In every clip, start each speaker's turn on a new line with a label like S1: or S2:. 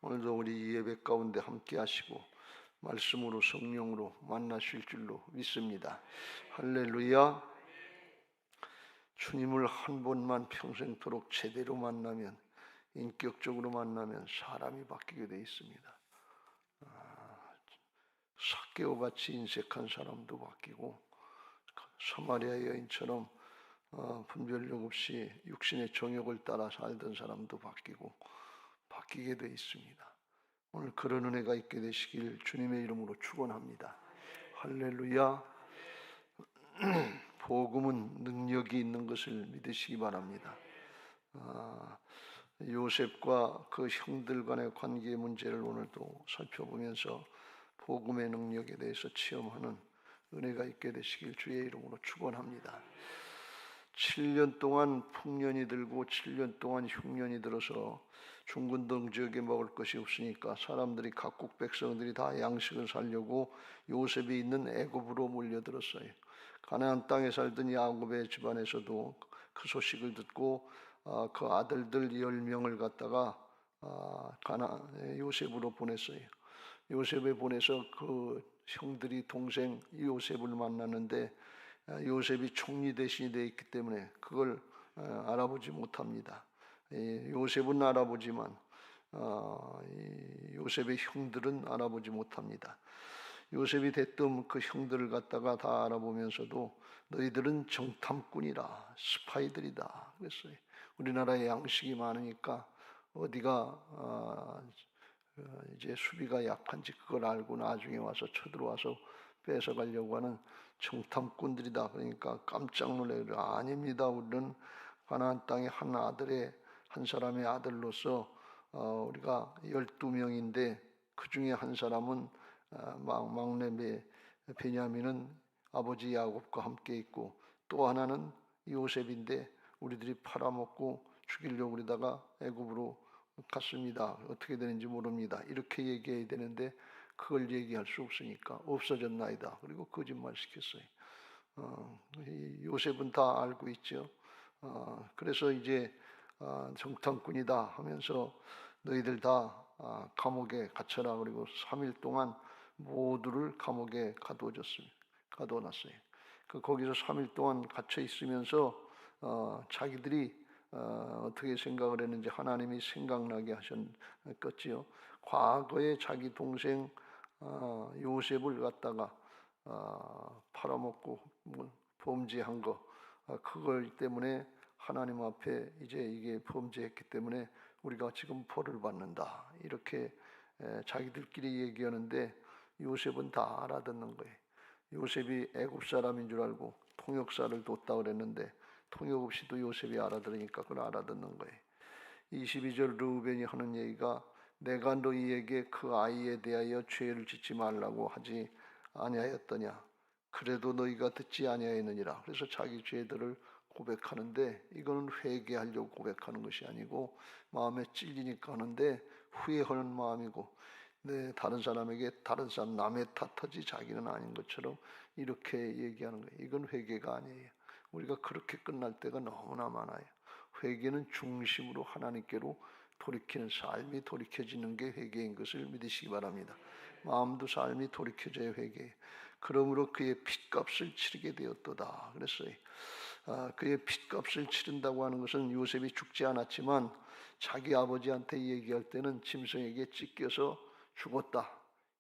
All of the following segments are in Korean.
S1: 오늘도 우리 예배 가운데 함께 하시고 말씀으로 성령으로 만나실 줄로 믿습니다. 할렐루야. 주님을 한 번만 평생토록 제대로 만나면, 인격적으로 만나면 사람이 바뀌게 되어 있습니다. 삭개오 같이 인색한 사람도 바뀌고, 사마리아 여인처럼 분별력 없이 육신의 정욕을 따라 살던 사람도 바뀌게 되어 있습니다. 오늘 그런 은혜가 있게 되시길 주님의 이름으로 축원합니다. 할렐루야. 복음은 능력이 있는 것을 믿으시기 바랍니다. 요셉과 그 형들 간의 관계의 문제를 오늘도 살펴보면서 복음의 능력에 대해서 체험하는 은혜가 있게 되시길 주의 이름으로 축원합니다. 7년 동안 풍년이 들고 7년 동안 흉년이 들어서 중근동 지역에 먹을 것이 없으니까 사람들이, 각국 백성들이 다 양식을 살려고 요셉이 있는 애굽으로 몰려들었어요. 가나안 땅에 살던 야곱의 집안에서도 그 소식을 듣고 그 아들들 10명을 갖다가 요셉으로 보냈어요. 요셉에 보내서 그 형들이 동생 요셉을 만났는데 요셉이 총리 대신이 되어 있기 때문에 그걸 알아보지 못합니다. 요셉은 알아보지만 요셉의 형들은 알아보지 못합니다. 요셉이 대뜸 그 형들을 갖다가 다 알아보면서도 너희들은 정탐꾼이라, 스파이들이다 그랬어요. 우리나라에 양식이 많으니까 어디가 이제 수비가 약한지 그걸 알고 나중에 와서 쳐들어와서 뺏어가려고 하는 정탐꾼들이다. 그러니까 깜짝 놀래요. 아닙니다. 우리는 가나안 땅의 한 사람의 아들로서 우리가 12명인데 그 중에 한 사람은 막내 베냐민은 아버지 야곱과 함께 있고 또 하나는 요셉인데 우리들이 팔아먹고 죽이려고 그러다가 애굽으로 갔습니다. 어떻게 되는지 모릅니다. 이렇게 얘기해야 되는데 그걸 얘기할 수 없으니까 없어졌나이다. 그리고 거짓말 시켰어요. 요셉은 다 알고 있죠. 그래서 이제 정탐꾼이다 하면서 너희들 다 감옥에 갇혀라. 그리고 3일 동안 모두를 감옥에 가둬놨어요. 거기서 3일 동안 갇혀 있으면서 자기들이 어떻게 생각을 했는지 하나님이 생각나게 하셨겠지요. 과거에 자기 동생 요셉을 갖다가 팔아먹고 범죄한 거, 그걸 때문에 하나님 앞에 이제 이게 범죄했기 때문에 우리가 지금 벌을 받는다. 이렇게 자기들끼리 얘기하는데 요셉은 다 알아듣는 거예요. 요셉이 애굽 사람인 줄 알고 통역사를 뒀다 그랬는데 통역 없이도 요셉이 알아들으니까 그걸 알아듣는 거예요. 22절 르우벤이 하는 얘기가 내가 너희에게 그 아이에 대하여 죄를 짓지 말라고 하지 아니하였더냐. 그래도 너희가 듣지 아니하였느니라. 그래서 자기 죄들을 고백하는데 이거는 회개하려고 고백하는 것이 아니고 마음에 찔리니까 하는데 후회하는 마음이고 다른 사람에게 다른 사람 남의 탓하지 자기는 아닌 것처럼 이렇게 얘기하는 거예요. 이건 회개가 아니에요. 우리가 그렇게 끝날 때가 너무나 많아요. 회개는 중심으로 하나님께로 돌이키는 삶이 돌이켜지는 게 회개인 것을 믿으시기 바랍니다. 마음도 삶이 돌이켜져야 회개예요. 그러므로 그의 핏값을 치르게 되었도다 그랬어요. 그의 핏값을 치른다고 하는 것은 요셉이 죽지 않았지만 자기 아버지한테 얘기할 때는 짐승에게 찢겨서 죽었다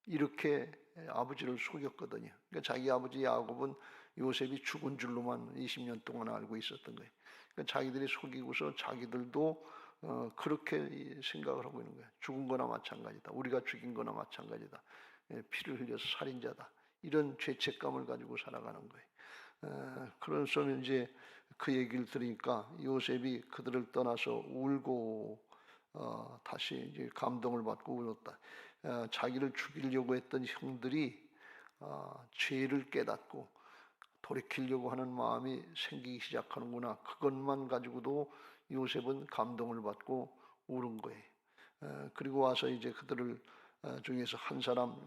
S1: 이렇게 아버지를 속였거든요. 그러니까 자기 아버지 야곱은 요셉이 죽은 줄로만 20년 동안 알고 있었던 거예요. 그러니까 자기들이 속이고서 자기들도 그렇게 생각을 하고 있는 거예요. 죽은 거나 마찬가지다. 우리가 죽인 거나 마찬가지다. 피를 흘려서 살인자다. 이런 죄책감을 가지고 살아가는 거예요. 그래서 이제 그 얘기를 들으니까 요셉이 그들을 떠나서 울고 다시 이제 감동을 받고 울었다. 자기를 죽이려고 했던 형들이 죄를 깨닫고 돌이키려고 하는 마음이 생기기 시작하는구나. 그것만 가지고도 요셉은 감동을 받고 울은 거예요. 그리고 와서 이제 그들을 중에서 한 사람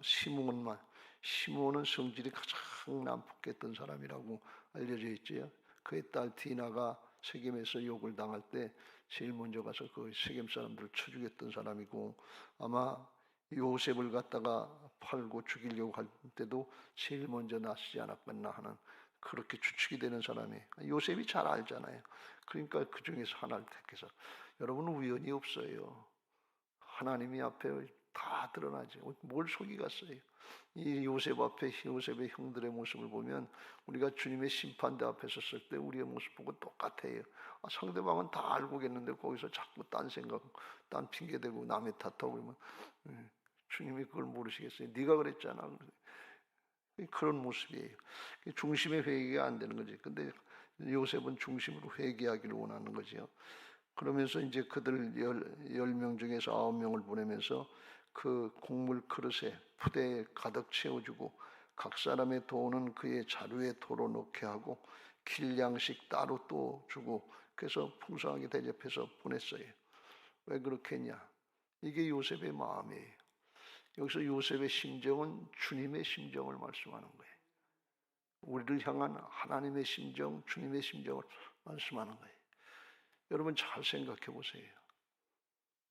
S1: 시므온은 성질이 가장 난폭했던 사람이라고 알려져 있지요. 그의 딸 디나가 세겜에서 욕을 당할 때 제일 먼저 가서 그 세겜 사람들을 쳐 죽였던 사람이고, 아마 요셉을 갖다가 팔고 죽이려고 할 때도 제일 먼저 나서지 않았겠나 하는, 그렇게 추측이 되는 사람이 요셉이 잘 알잖아요. 그러니까 그 중에서 하나를 택해서, 여러분은 우연이 없어요. 하나님이 앞에 다 드러나죠. 뭘 속이겠어요. 이 요셉 앞에 요셉의 형들의 모습을 보면 우리가 주님의 심판대 앞에 섰을 때 우리의 모습 보고 똑같아요. 상대방은 다 알고겠는데 거기서 자꾸 딴 생각, 딴 핑계대고 남의 탓하고 그러면 주님이 그걸 모르시겠어요. 네가 그랬잖아. 그런 모습이에요. 중심의 회개가 안 되는 거지. 근데 요셉은 중심으로 회개하기를 원하는 거죠. 그러면서 이제 그들 10명 중에서 9명을 보내면서 그 곡물 그릇에 푸대에 가득 채워주고 각 사람의 돈은 그의 자루에 도로 넣게 하고 길양식 따로 또 주고, 그래서 풍성하게 대접해서 보냈어요. 왜 그렇게 했냐? 이게 요셉의 마음이에요. 여기서 요셉의 심정은 주님의 심정을 말씀하는 거예요. 우리를 향한 하나님의 심정, 주님의 심정을 말씀하는 거예요. 여러분 잘 생각해 보세요.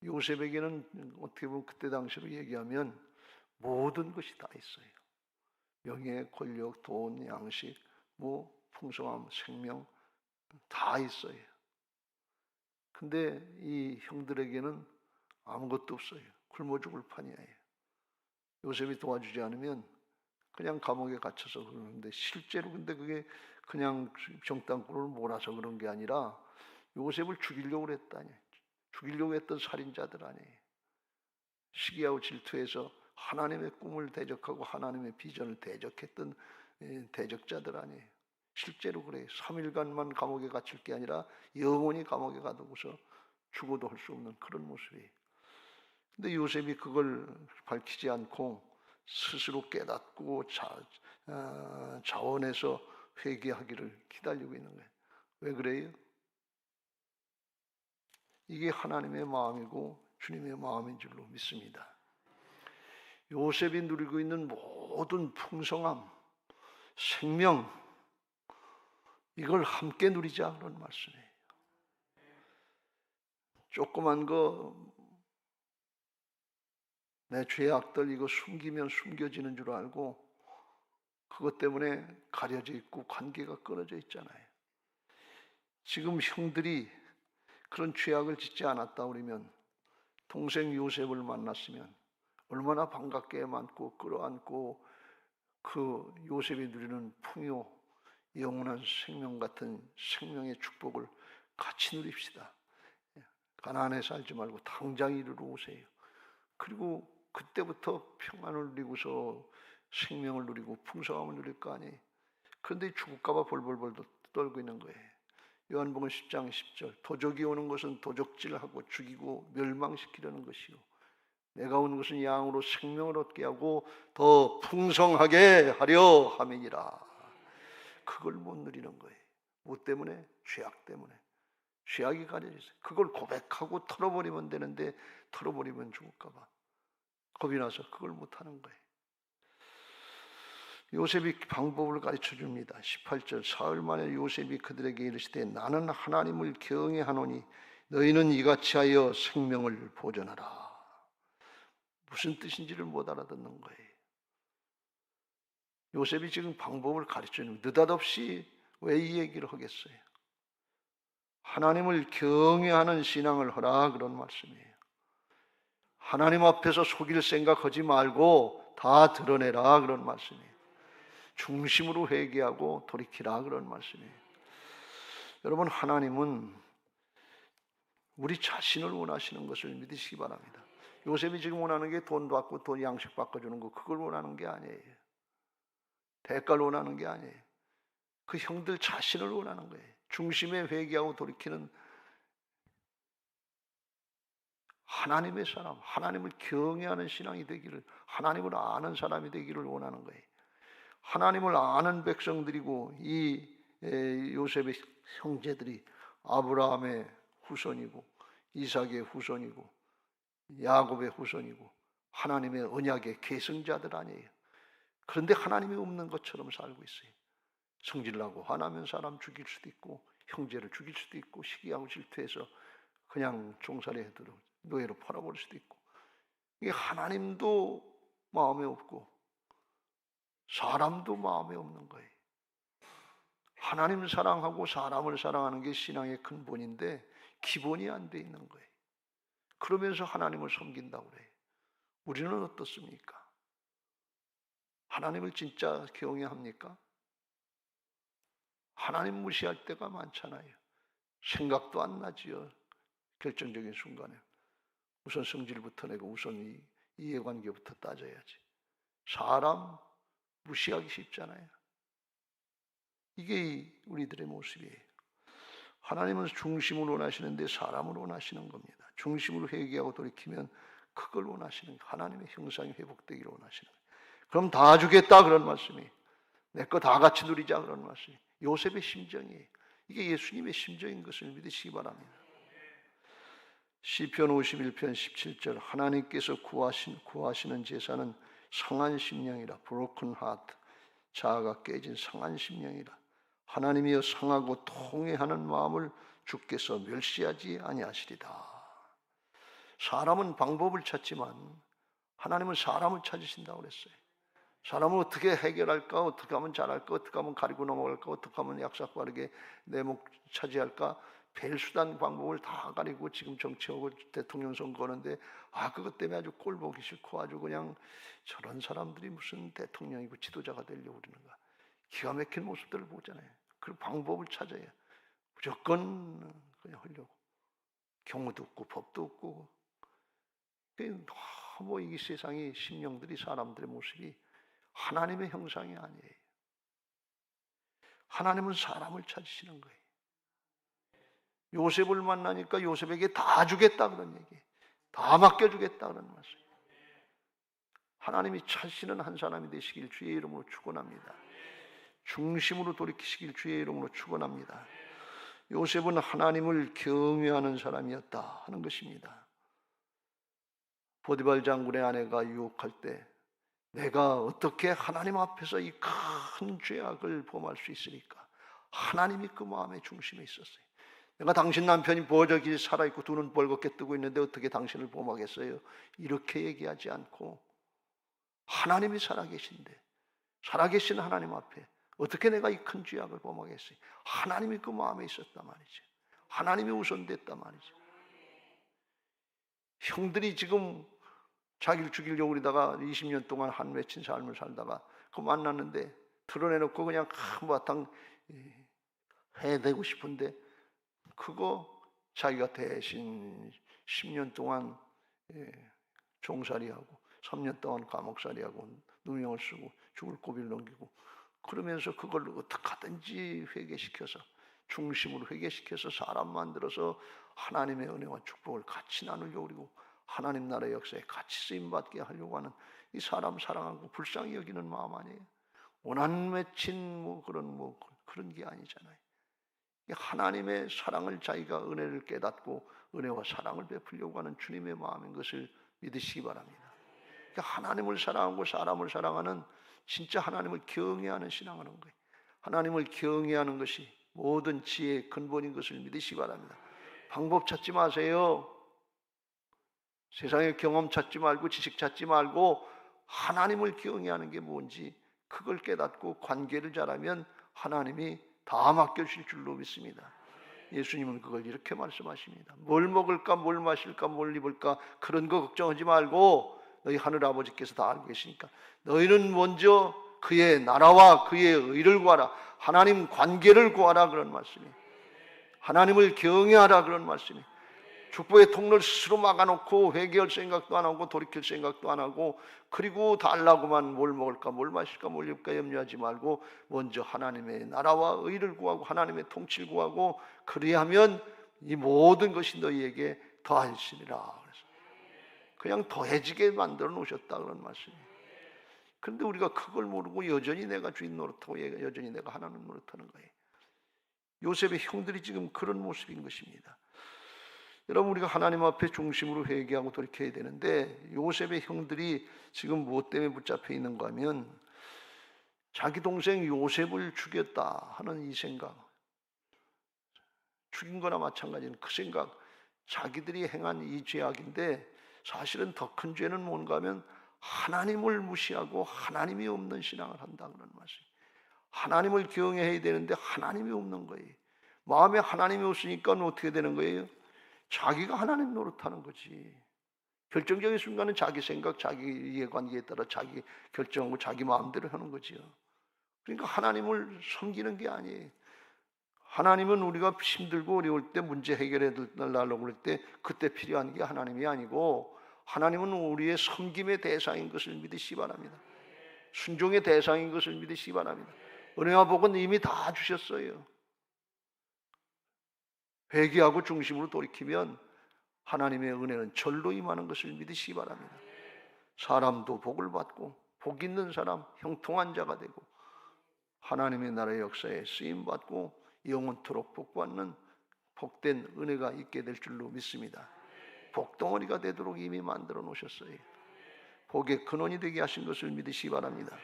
S1: 요셉에게는 어떻게 보면 그때 당시로 얘기하면 모든 것이 다 있어요. 명예, 권력, 돈, 양식, 뭐 풍성함, 생명 다 있어요. 근데 이 형들에게는 아무것도 없어요. 굶어 죽을 판이에요. 요셉이 도와주지 않으면 그냥 감옥에 갇혀서 그러는데, 실제로 근데 그게 그냥 정당골을 몰아서 그런 게 아니라 요셉을 죽이려고 그랬다니. 죽이려고 했던 살인자들 아니에요. 시기하고 질투해서 하나님의 꿈을 대적하고 하나님의 비전을 대적했던 대적자들 아니에요. 실제로 그래요. 3일간만 감옥에 갇힐 게 아니라 영원히 감옥에 가두고서 죽어도 할 수 없는 그런 모습이에요. 근데 요셉이 그걸 밝히지 않고 스스로 깨닫고 자원해서 회개하기를 기다리고 있는 거예요. 왜 그래요? 이게 하나님의 마음이고 주님의 마음인 줄로 믿습니다. 요셉이 누리고 있는 모든 풍성함, 생명, 이걸 함께 누리자 그런 말씀이에요. 조그만 거 내 죄악들 이거 숨기면 숨겨지는 줄 알고 그것 때문에 가려져 있고 관계가 끊어져 있잖아요. 지금 형들이 그런 죄악을 짓지 않았다 그러면, 동생 요셉을 만났으면 얼마나 반갑게 만고 끌어안고 그 요셉이 누리는 풍요, 영원한 생명 같은 생명의 축복을 같이 누립시다. 가나안에 살지 말고 당장 이리로 오세요. 그리고 그때부터 평안을 누리고서 생명을 누리고 풍성함을 누릴 거 아니에요. 그런데 죽을까 봐 벌벌벌 떨고 있는 거예요. 요한복음 10장 10절, 도적이 오는 것은 도적질하고 죽이고 멸망시키려는 것이요, 내가 온 것은 양으로 생명을 얻게 하고 더 풍성하게 하려 함이니라. 그걸 못 누리는 거예요. 뭐 때문에? 죄악 때문에. 죄악이 가려져 있어요. 그걸 고백하고 털어버리면 되는데 털어버리면 죽을까 봐 겁이 나서 그걸 못하는 거예요. 요셉이 방법을 가르쳐 줍니다. 18절, 사흘 만에 요셉이 그들에게 이르시되 나는 하나님을 경외하노니 너희는 이같이 하여 생명을 보존하라. 무슨 뜻인지를 못 알아듣는 거예요. 요셉이 지금 방법을 가르쳐 주는, 느닷없이 왜 이 얘기를 하겠어요? 하나님을 경외하는 신앙을 하라 그런 말씀이에요. 하나님 앞에서 속일 생각하지 말고 다 드러내라 그런 말씀이에요. 중심으로 회개하고 돌이키라 그런 말씀이에요. 여러분, 하나님은 우리 자신을 원하시는 것을 믿으시기 바랍니다. 요셉이 지금 원하는 게 돈 받고 돈 양식 바꿔주는 거, 그걸 원하는 게 아니에요. 대가를 원하는 게 아니에요. 그 형들 자신을 원하는 거예요. 중심에 회개하고 돌이키는 하나님의 사람, 하나님을 경외하는 신앙이 되기를, 하나님을 아는 사람이 되기를 원하는 거예요. 하나님을 아는 백성들이고 이 요셉의 형제들이 아브라함의 후손이고 이삭의 후손이고 야곱의 후손이고 하나님의 언약의 계승자들 아니에요. 그런데 하나님이 없는 것처럼 살고 있어요. 성질나고 화나면 사람 죽일 수도 있고 형제를 죽일 수도 있고 시기하고 질투해서 그냥 종살이 해도록 노예로 팔아버릴 수도 있고, 이게 하나님도 마음에 없고 사람도 마음에 없는 거예요. 하나님 사랑하고 사람을 사랑하는 게 신앙의 근본인데 기본이 안 돼 있는 거예요. 그러면서 하나님을 섬긴다고 그래요. 우리는 어떻습니까? 하나님을 진짜 경외합니까? 하나님 무시할 때가 많잖아요. 생각도 안 나지요. 결정적인 순간에 우선 성질부터 내고 우선 이해관계부터 따져야지. 사람 무시하기 쉽잖아요. 이게 우리들의 모습이에요. 하나님은 중심을 원하시는데 사람을 원하시는 겁니다. 중심으로 회개하고 돌이키면 그걸 원하시는 거예요. 하나님의 형상이 회복되기를 원하시는 거예요. 그럼 다 주겠다 그런 말씀이, 내 거 다 같이 누리자 그런 말씀이 요셉의 심정이에요. 이게 예수님의 심정인 것을 믿으시기 바랍니다. 시편 51편 17절, 하나님께서 구하시는 제사는 상한 심령이라, broken heart, 자아가 깨진 상한 심령이라. 하나님이여 상하고 통회하는 마음을 주께서 멸시하지 아니하시리다. 사람은 방법을 찾지만 하나님은 사람을 찾으신다고 그랬어요. 사람을 어떻게 해결할까, 어떻게 하면 잘할까, 어떻게 하면 가리고 넘어갈까, 어떻게 하면 약삭빠르게 내 목 차지할까, 벨수단 방법을 다 가리고 지금 정치하고 대통령 선거하는데 그것 때문에 아주 꼴 보기 싫고 아주 그냥 저런 사람들이 무슨 대통령이고 지도자가 되려고 그러는가, 기가 막힌 모습들을 보잖아요. 그 방법을 찾아야 무조건 그냥 하려고, 경우도 없고 법도 없고, 너무 이 세상의 심령들이, 사람들의 모습이 하나님의 형상이 아니에요. 하나님은 사람을 찾으시는 거예요. 요셉을 만나니까 요셉에게 다 주겠다 그런 얘기예요. 다 맡겨주겠다 그런 말씀. 하나님이 찾으시는 한 사람이 되시길 주의 이름으로 축원합니다. 중심으로 돌이키시길 주의 이름으로 축원합니다. 요셉은 하나님을 경외하는 사람이었다 하는 것입니다. 보디발 장군의 아내가 유혹할 때 내가 어떻게 하나님 앞에서 이 큰 죄악을 범할 수 있으니까, 하나님이 그 마음의 중심에 있었어요. 내가 당신 남편이 보저기 살아있고 두 눈 벌겋게 뜨고 있는데 어떻게 당신을 범하겠어요? 이렇게 얘기하지 않고 하나님이 살아계신데, 살아계신 하나님 앞에 어떻게 내가 이 큰 죄악을 범하겠어요? 하나님이 그 마음에 있었단 말이죠. 하나님이 우선됐단 말이죠. 형들이 지금 자기를 죽이려고 그러다가 20년 동안 한 맺힌 삶을 살다가 그 만났는데 드러내놓고 그냥 한바탕 해대고 싶은데, 그거 자기가 대신 10년 동안 종살이하고 3년 동안 감옥살이하고 누명을 쓰고 죽을 고비를 넘기고, 그러면서 그걸 어떻게 하든지 회개시켜서, 중심으로 회개시켜서 사람 만들어서 하나님의 은혜와 축복을 같이 나누려고, 그리고 하나님 나라의 역사에 같이 쓰임받게 하려고 하는 이 사람 사랑하고 불쌍히 여기는 마음 아니에요. 원한 맺힌 그런 게 아니잖아요. 하나님의 사랑을, 자기가 은혜를 깨닫고 은혜와 사랑을 베풀려고 하는 주님의 마음인 것을 믿으시기 바랍니다. 그러니까 하나님을 사랑하고 사람을 사랑하는, 진짜 하나님을 경외하는 신앙을 하는 거예요. 하나님을 경외하는 것이 모든 지혜의 근본인 것을 믿으시기 바랍니다. 방법 찾지 마세요. 세상의 경험 찾지 말고 지식 찾지 말고 하나님을 경외하는 게 뭔지 그걸 깨닫고 관계를 잘하면 하나님이 다 맡겨주실 줄로 믿습니다. 예수님은 그걸 이렇게 말씀하십니다. 뭘 먹을까, 뭘 마실까, 뭘 입을까, 그런 거 걱정하지 말고 너희 하늘 아버지께서 다 알고 계시니까 너희는 먼저 그의 나라와 그의 의를 구하라. 하나님 관계를 구하라 그런 말씀이에요. 하나님을 경외하라 그런 말씀이에요. 축복의 통로를 스스로 막아놓고 회개할 생각도 안 하고 돌이킬 생각도 안 하고, 그리고 달라고만 뭘 먹을까, 뭘 마실까, 뭘 입을까 염려하지 말고 먼저 하나님의 나라와 의를 구하고 하나님의 통치를 구하고, 그리하면 이 모든 것이 너희에게 더하시리라. 그래서 그냥 더해지게 만들어 놓으셨다 그런 말씀이에요. 그런데 우리가 그걸 모르고 여전히 내가 주인 노릇하고 여전히 내가 하나님 노릇하는 거예요. 요셉의 형들이 지금 그런 모습인 것입니다. 여러분, 우리가 하나님 앞에 중심으로 회개하고 돌이켜야 되는데, 요셉의 형들이 지금 무엇 때문에 붙잡혀 있는가 하면 자기 동생 요셉을 죽였다 하는 이 생각, 죽인 거나 마찬가지인 그 생각, 자기들이 행한 이 죄악인데 사실은 더 큰 죄는 뭔가 하면 하나님을 무시하고 하나님이 없는 신앙을 한다 그런 말이에요. 하나님을 경외해야 되는데 하나님이 없는 거예요. 마음에 하나님이 없으니까 어떻게 되는 거예요? 자기가 하나님 노릇하는 거지. 결정적인 순간은 자기 생각, 자기 이해관계에 따라 자기 결정하고 자기 마음대로 하는 거지요. 그러니까 하나님을 섬기는 게 아니에요. 하나님은 우리가 힘들고 어려울 때 문제 해결해 달라고 그럴 때 그때 필요한 게 하나님이 아니고 하나님은 우리의 섬김의 대상인 것을 믿으시기 바랍니다. 순종의 대상인 것을 믿으시기 바랍니다. 은혜와 복은 이미 다 주셨어요. 회개하고 중심으로 돌이키면 하나님의 은혜는 절로 임하는 것을 믿으시기 바랍니다. 사람도 복을 받고 복 있는 사람, 형통한 자가 되고 하나님의 나라의 역사에 쓰임받고 영원토록 복받는 복된 은혜가 있게 될 줄로 믿습니다. 복덩어리가 되도록 이미 만들어 놓으셨어요. 복의 근원이 되게 하신 것을 믿으시기 바랍니다.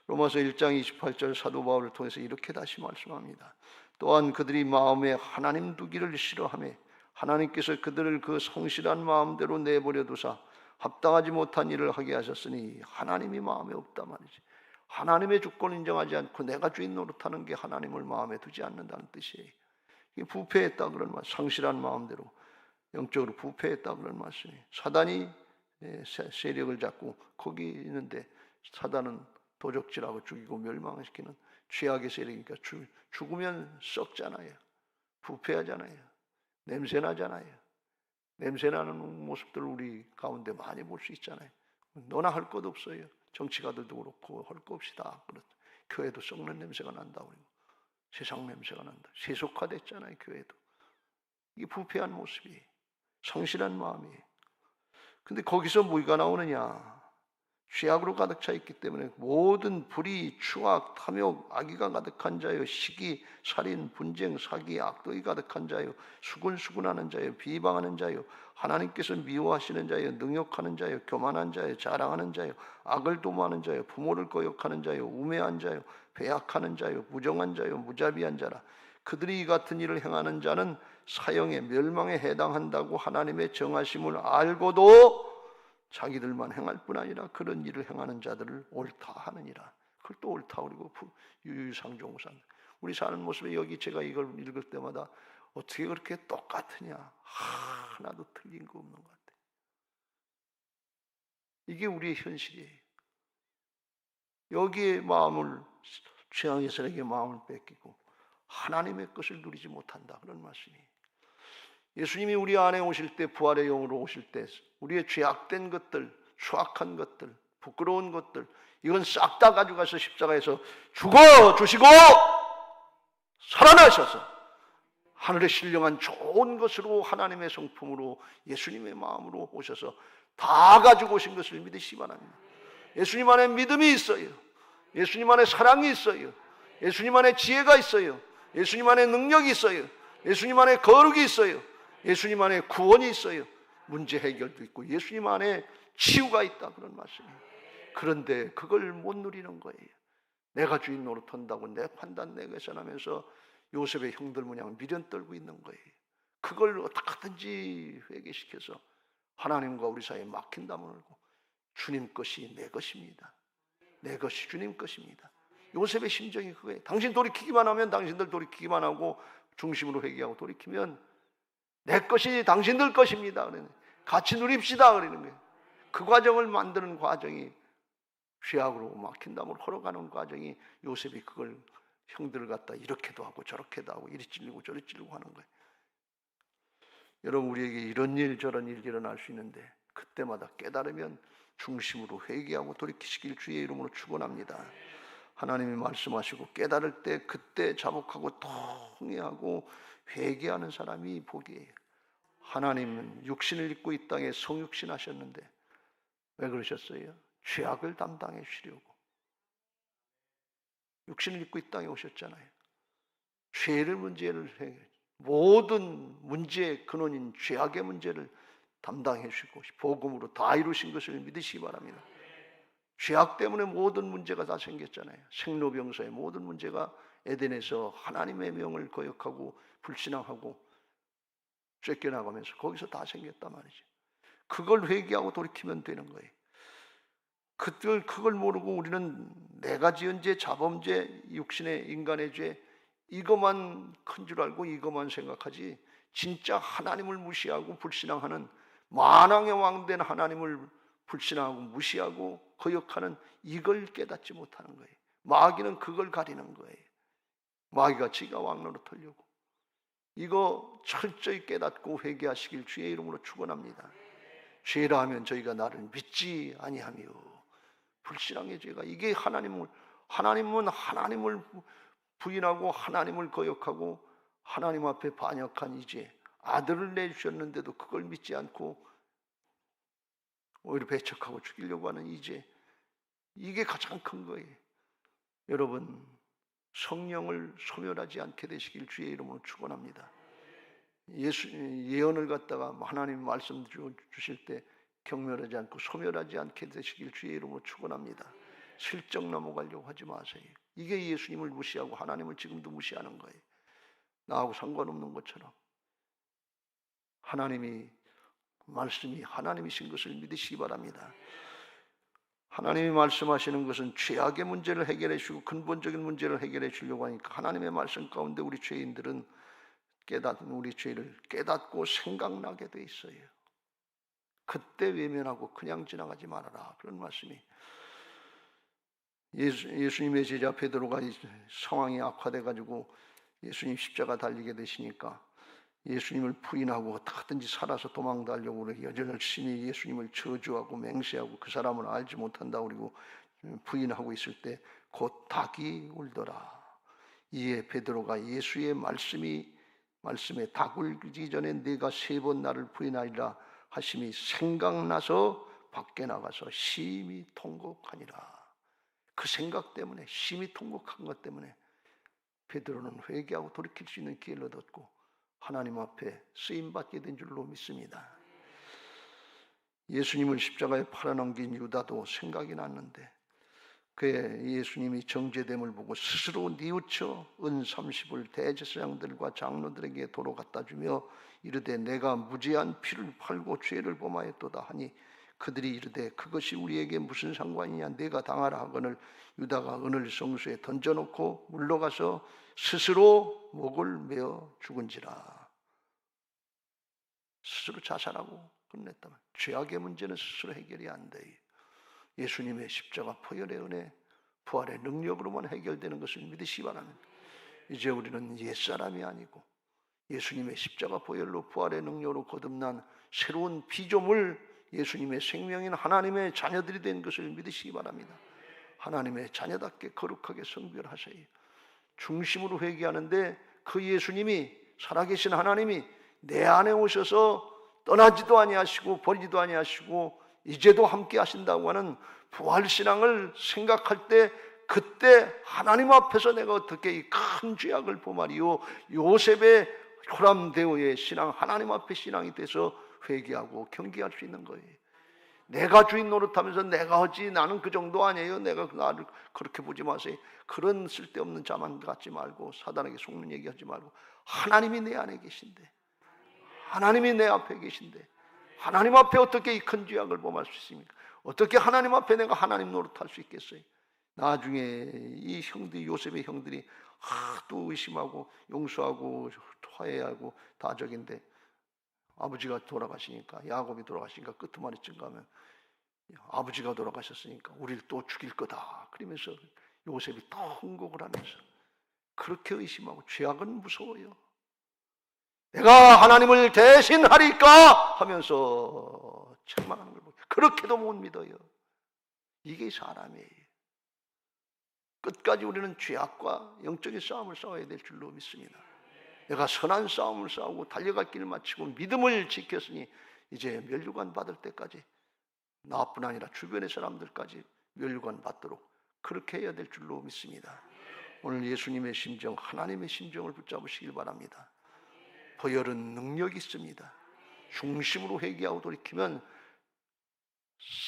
S1: 로마서 1장 28절 사도 바울을 통해서 이렇게 다시 말씀합니다. 또한 그들이 마음에 하나님 두기를 싫어하며 하나님께서 그들을 그 성실한 마음대로 내버려 두사 합당하지 못한 일을 하게 하셨으니 하나님이 마음에 없다 말이지. 하나님의 주권을 인정하지 않고 내가 주인 노릇하는 게 하나님을 마음에 두지 않는다는 뜻이에요. 이게 부패했다 그런 말, 성실한 마음대로 영적으로 부패했다 그런 말씀이에요. 사단이 세력을 잡고 거기 있는데 사단은 도적질하고 죽이고 멸망시키는 죄악의 세력이니까 죽으면 썩잖아요. 부패하잖아요. 냄새나잖아요. 냄새나는 모습들을 우리 가운데 많이 볼 수 있잖아요. 너나 할 것 없어요. 정치가들도 그렇고 할 것 없이 다 그렇죠. 교회도 썩는 냄새가 난다 그러고 세상 냄새가 난다. 세속화됐잖아요. 교회도. 이게 부패한 모습이에요. 성실한 마음이에요. 근데 거기서 뭐가 나오느냐? 죄악으로 가득 차 있기 때문에 모든 불의, 추악, 탐욕, 악의가 가득한 자요, 시기, 살인, 분쟁, 사기, 악독이 가득한 자요, 수군수군하는 자요, 비방하는 자요, 하나님께서 미워하시는 자요, 능욕하는 자요, 교만한 자요, 자랑하는 자요, 악을 도모하는 자요, 부모를 거역하는 자요, 우매한 자요, 배약하는 자요, 무정한 자요, 무자비한 자라. 그들이 이 같은 일을 행하는 자는 사형의 멸망에 해당한다고 하나님의 정하심을 알고도 자기들만 행할 뿐 아니라 그런 일을 행하는 자들을 옳다 하느니라. 그걸 또 옳다 그리고 유유상종무산. 우리 사는 모습에 여기 제가 이걸 읽을 때마다 어떻게 그렇게 똑같으냐. 하나도 틀린 거 없는 것 같아요. 이게 우리의 현실이에요. 여기에 마음을 최악의 세력의 마음을 뺏기고 하나님의 것을 누리지 못한다 그런 말씀이에요. 예수님이 우리 안에 오실 때 부활의 영으로 오실 때 우리의 죄악된 것들, 추악한 것들, 부끄러운 것들 이건 싹 다 가져가서 십자가에서 죽어주시고 살아나셔서 하늘의 신령한 좋은 것으로 하나님의 성품으로 예수님의 마음으로 오셔서 다 가지고 오신 것을 믿으시기 바랍니다. 예수님 안에 믿음이 있어요. 예수님 안에 사랑이 있어요. 예수님 안에 지혜가 있어요. 예수님 안에 능력이 있어요. 예수님 안에 거룩이 있어요. 예수님 안에 구원이 있어요. 문제 해결도 있고 예수님 안에 치유가 있다 그런 말씀이에요. 그런데 그걸 못 누리는 거예요. 내가 주인 노릇한다고 내 판단 내 계산하면서 요셉의 형들 모양 미련 떨고 있는 거예요. 그걸 어떻게든지 회개시켜서 하나님과 우리 사이에 막힌 담을 열고 주님 것이 내 것입니다. 내 것이 주님 것입니다. 요셉의 심정이 그거예요. 당신 돌이키기만 하면 당신들 돌이키기만 하고 중심으로 회개하고 돌이키면 내 것이 당신들 것입니다. 그러는 같이 누립시다 그러는 거예요. 그 과정을 만드는 과정이 죄악으로 막힌 담으로 걸어가는 과정이 요셉이 그걸 형들을 갖다 이렇게도 하고 저렇게도 하고 이리 찔리고 저리 찔리고 하는 거예요. 여러분 우리에게 이런 일 저런 일이 일어날 수 있는데 그때마다 깨달으면 중심으로 회개하고 돌이키시길 주의 이름으로 축원합니다. 하나님이 말씀하시고 깨달을 때 그때 자복하고 통회하고 회개하는 사람이 복이에요. 하나님은 육신을 입고 이 땅에 성육신 하셨는데 왜 그러셨어요? 죄악을 담당해 주시려고 육신을 입고 이 땅에 오셨잖아요. 죄를 문제를 모든 문제의 근원인 죄악의 문제를 담당해 주시고 복음으로 다 이루신 것을 믿으시기 바랍니다. 죄악 때문에 모든 문제가 다 생겼잖아요. 생로병사의 모든 문제가 에덴에서 하나님의 명을 거역하고 불신앙하고 쫓겨나가면서 거기서 다 생겼단 말이죠. 그걸 회개하고 돌이키면 되는 거예요. 그걸 모르고 우리는 내가 지은 죄, 자범죄, 육신의 인간의 죄, 이것만 큰 줄 알고 이것만 생각하지, 진짜 하나님을 무시하고 불신앙하는, 만왕의 왕된 하나님을 불신하고 무시하고 거역하는 이걸 깨닫지 못하는 거예요. 마귀는 그걸 가리는 거예요. 마귀가 지가 왕노로 털려고. 이거 철저히 깨닫고 회개하시길 주의 이름으로 축원합니다. 죄라 하면 저희가 나를 믿지 아니하며, 불신앙의 죄가, 이게 하나님은 하나님을 부인하고 하나님을 거역하고 하나님 앞에 반역한 이 죄, 아들을 내주셨는데도 그걸 믿지 않고 오히려 배척하고 죽이려고 하는 이 죄, 이게 가장 큰 거예요. 여러분, 성령을 소멸하지 않게 되시길 주의 이름으로 축원합니다. 예언을 갖다가 하나님 말씀 주실 때 경멸하지 않고 소멸하지 않게 되시길 주의 이름으로 축원합니다. 슬쩍 넘어가려고 하지 마세요. 이게 예수님을 무시하고 하나님을 지금도 무시하는 거예요. 나하고 상관없는 것처럼. 하나님이, 말씀이 하나님이신 것을 믿으시기 바랍니다. 하나님이 말씀하시는 것은 죄악의 문제를 해결해 주시고 근본적인 문제를 해결해 주려고 하니까, 하나님의 말씀 가운데 우리 죄인들은 우리 죄를 깨닫고 생각나게 돼 있어요. 그때 외면하고 그냥 지나가지 말아라, 그런 말씀이. 예수님의 제자 베드로가 상황이 악화돼 가지고 예수님 십자가 달리게 되시니까 예수님을 부인하고 어떻게든지 살아서 도망가려고 열심히 예수님을 저주하고 맹세하고 그 사람을 알지 못한다 그리고 부인하고 있을 때 곧 닭이 울더라. 이에 베드로가 예수의 말씀에 닭 울기 전에 네가 3번 나를 부인하리라 하심이 생각나서 밖에 나가서 심히 통곡하니라. 그 생각 때문에, 심히 통곡한 것 때문에 베드로는 회개하고 돌이킬 수 있는 기회를 얻었고 하나님 앞에 쓰임받게 된 줄로 믿습니다. 예수님을 십자가에 팔아넘긴 유다도 생각이 났는데, 그의 예수님이 정죄됨을 보고 스스로 뉘우쳐 은 30을 대제사장들과 장로들에게 도로 갖다 주며 이르되 내가 무죄한 피를 팔고 죄를 범하였도다 하니, 그들이 이르되 그것이 우리에게 무슨 상관이냐, 내가 당하라 하거늘 유다가 은을 성수에 던져놓고 물러가서 스스로 목을 메어 죽은지라. 스스로 자살하고 끝냈다. 죄악의 문제는 스스로 해결이 안 돼요. 예수님의 십자가 보혈의 은혜, 부활의 능력으로만 해결되는 것을 믿으시기 바랍니다. 이제 우리는 옛사람이 아니고 예수님의 십자가 보혈로 부활의 능력으로 거듭난 새로운 피조물, 예수님의 생명인 하나님의 자녀들이 된 것을 믿으시기 바랍니다. 하나님의 자녀답게 거룩하게 성별하셔야 해요. 중심으로 회개하는데 그 예수님이, 살아계신 하나님이 내 안에 오셔서 떠나지도 아니하시고 버리지도 아니하시고 이제도 함께 하신다고 하는 부활신앙을 생각할 때, 그때 하나님 앞에서 내가 어떻게 이 큰 죄악을 범하리요, 요셉의 호람대오의 신앙, 하나님 앞에 신앙이 돼서 회개하고 경계할 수 있는 거예요. 내가 주인 노릇하면서 내가 하지, 나는 그 정도 아니에요, 내가 나를 그렇게 보지 마세요. 그런 쓸데없는 자만 갖지 말고 사단에게 속는 얘기하지 말고, 하나님이 내 안에 계신데, 하나님이 내 앞에 계신데, 하나님 앞에 어떻게 이 큰 죄악을 범할 수 있습니까? 어떻게 하나님 앞에 내가 하나님 노릇할 수 있겠어요? 나중에 이 형들이, 요셉의 형들이 또 의심하고 용서하고 화해하고 다적인데, 아버지가 돌아가시니까, 야곱이 돌아가시니까 끄트머리쯤 가면 아버지가 돌아가셨으니까 우리를 또 죽일 거다 그러면서 요셉이 또 흥곡을 하면서 그렇게 의심하고, 죄악은 무서워요. 내가 하나님을 대신하리까 하면서 책망하는 걸 보고 그렇게도 못 믿어요. 이게 사람이에요. 끝까지 우리는 죄악과 영적인 싸움을 싸워야 될 줄로 믿습니다. 내가 선한 싸움을 싸우고 달려갈 길을 마치고 믿음을 지켰으니 이제 멸류관 받을 때까지 나뿐 아니라 주변의 사람들까지 멸류관 받도록 그렇게 해야 될 줄로 믿습니다. 오늘 예수님의 심정, 하나님의 심정을 붙잡으시길 바랍니다. 보혈은 능력이 있습니다. 중심으로 회개하고 돌이키면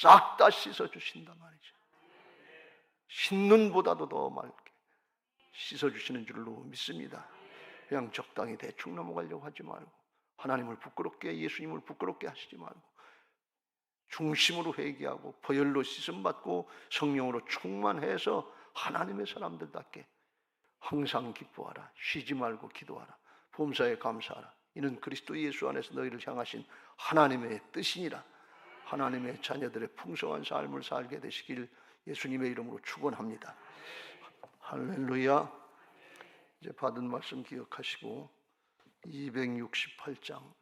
S1: 싹 다 씻어주신단 말이죠. 씻는보다도 더 맑게 씻어주시는 줄로 믿습니다. 그냥 적당히 대충 넘어가려고 하지 말고 하나님을 부끄럽게, 예수님을 부끄럽게 하시지 말고 중심으로 회개하고 보혈로 씻음 받고 성령으로 충만해서 하나님의 사람들답게 항상 기뻐하라. 쉬지 말고 기도하라. 범사에 감사하라. 이는 그리스도 예수 안에서 너희를 향하신 하나님의 뜻이니라. 하나님의 자녀들의 풍성한 삶을 살게 되시길 예수님의 이름으로 축원합니다. 할렐루야. 이제 받은 말씀 기억하시고 268장